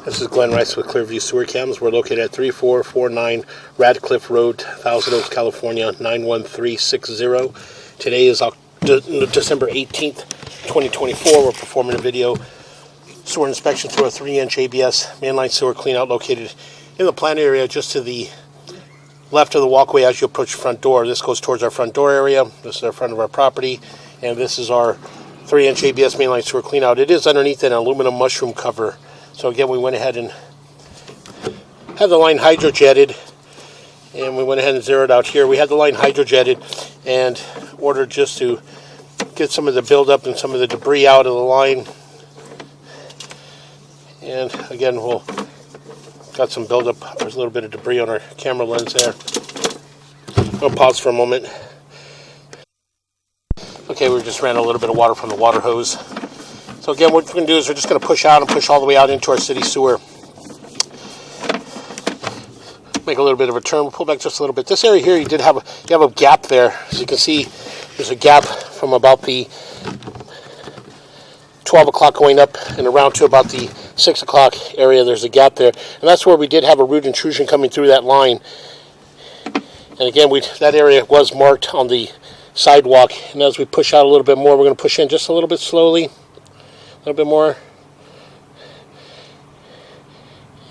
This is Glenn Rice with Clearview Sewer Cams. We're located at 3449 Radcliffe Road, Thousand Oaks, California, 91360. Today is December 18th, 2024. We're performing a video sewer inspection through a 3-inch ABS mainline sewer cleanout located in the plant area just to the left of the walkway as you approach the front door. This goes towards our front door area. This is our front of our property, and this is our 3-inch ABS mainline sewer cleanout. It is underneath an aluminum mushroom cover. So again, we went ahead and had the line hydrojetted, and we went ahead and zeroed out here. We had the line hydrojetted and ordered just to get some of the buildup and some of the debris out of the line. And again, we'll got some buildup. There's a little bit of debris on our camera lens there. I'll pause for a moment. Okay, we just ran a little bit of water from the water hose. So again, what we're going to do is we're just going to push out and push all the way out into our city sewer. Make a little bit of a turn. We'll pull back just a little bit. This area here, you have a gap there. As you can see, there's a gap from about the 12 o'clock going up and around to about the 6 o'clock area. There's a gap there, and that's where we did have a root intrusion coming through that line. And again, that area was marked on the sidewalk, and as we push out a little bit more, we're going to push in just a little bit slowly, a little bit more,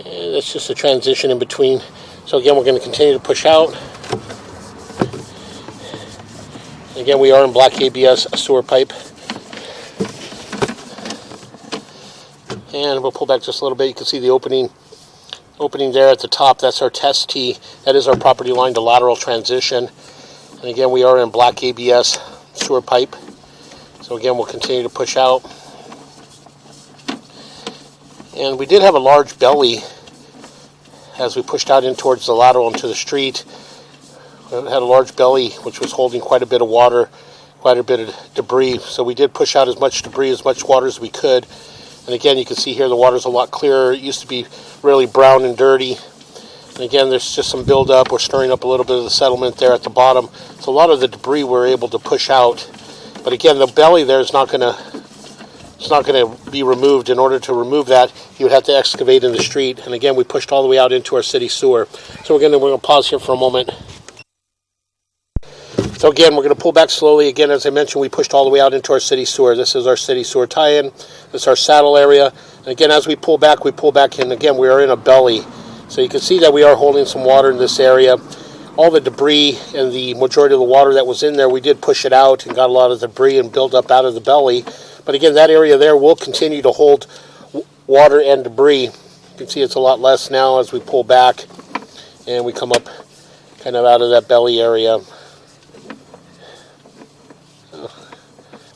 and that's just a transition in between. So again, we're going to continue to push out. Again, we are in black ABS sewer pipe, and we'll pull back just a little bit. You can see the opening there at the top. That's our test tee. That is our property line to lateral transition. And again, we are in black ABS sewer pipe. So again, we'll continue to push out. And we did have a large belly as we pushed out in towards the lateral into the street. We had a large belly which was holding quite a bit of water, quite a bit of debris. So we did push out as much debris, as much water as we could. And again, you can see here the water's a lot clearer. It used to be really brown and dirty. And again, there's just some buildup. We're stirring up a little bit of the settlement there at the bottom. So a lot of the debris we're able to push out. But again, the belly there is not going to be removed. In order to remove that, you would have to excavate in the street. And again, we pushed all the way out into our city sewer. So we're going to pause here for a moment. So again, we're going to pull back slowly. Again, as I mentioned, we pushed all the way out into our city sewer. This is our city sewer tie-in. This is our saddle area. And again, as we pull back, and again, we are in a belly. So you can see that we are holding some water in this area. All the debris and the majority of the water that was in there, we did push it out and got a lot of debris and build up out of the belly. But again, that area there will continue to hold water and debris. You can see it's a lot less now as we pull back and we come up kind of out of that belly area.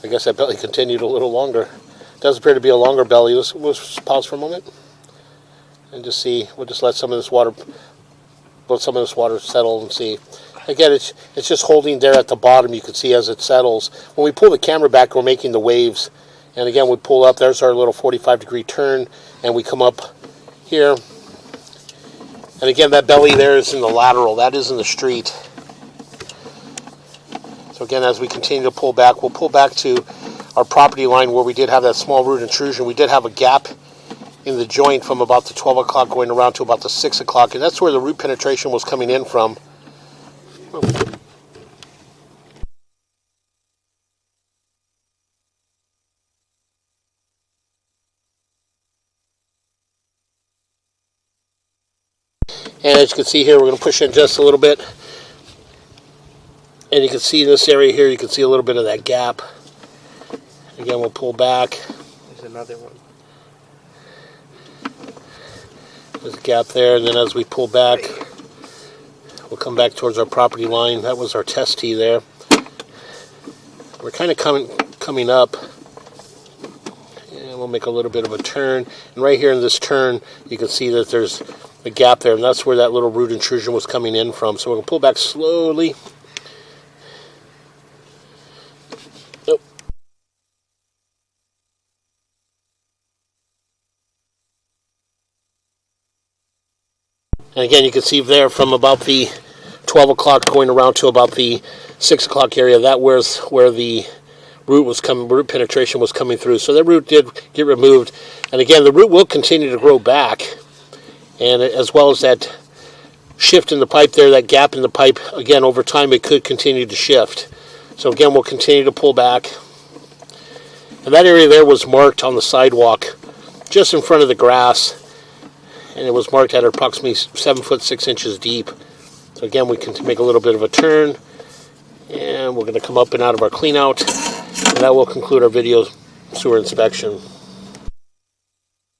I guess that belly continued a little longer. It does appear to be a longer belly. We'll just pause for a moment and just see. We'll just let some of this water settle and see. Again, it's just holding there at the bottom. You can see as it settles. When we pull the camera back, we're making the waves. And again, we pull up. There's our little 45-degree turn, and we come up here. And again, that belly there is in the lateral. That is in the street. So again, as we continue to pull back, we'll pull back to our property line where we did have that small root intrusion. We did have a gap in the joint from about the 12 o'clock going around to about the 6 o'clock, and that's where the root penetration was coming in from. And as you can see here, we're going to push in just a little bit. And you can see in this area here, you can see a little bit of that gap. Again, we'll pull back. There's another one. There's a gap there, and then as we pull back, we'll come back towards our property line. That was our test tee there. We're kind of coming up, and we'll make a little bit of a turn. And right here in this turn, you can see that there's a gap there, and that's where that little root intrusion was coming in from. So we're going to pull back slowly. And again, you can see there from about the 12 o'clock going around to about the 6 o'clock area, that was where the root penetration was coming through. So that root did get removed. And again, the root will continue to grow back, and as well as that shift in the pipe there, that gap in the pipe, again, over time it could continue to shift. So again, we'll continue to pull back. And that area there was marked on the sidewalk just in front of the grass, and it was marked at approximately 7 foot 6 inches deep. So again, we can make a little bit of a turn, and we're going to come up and out of our clean out, and that will conclude our video sewer inspection.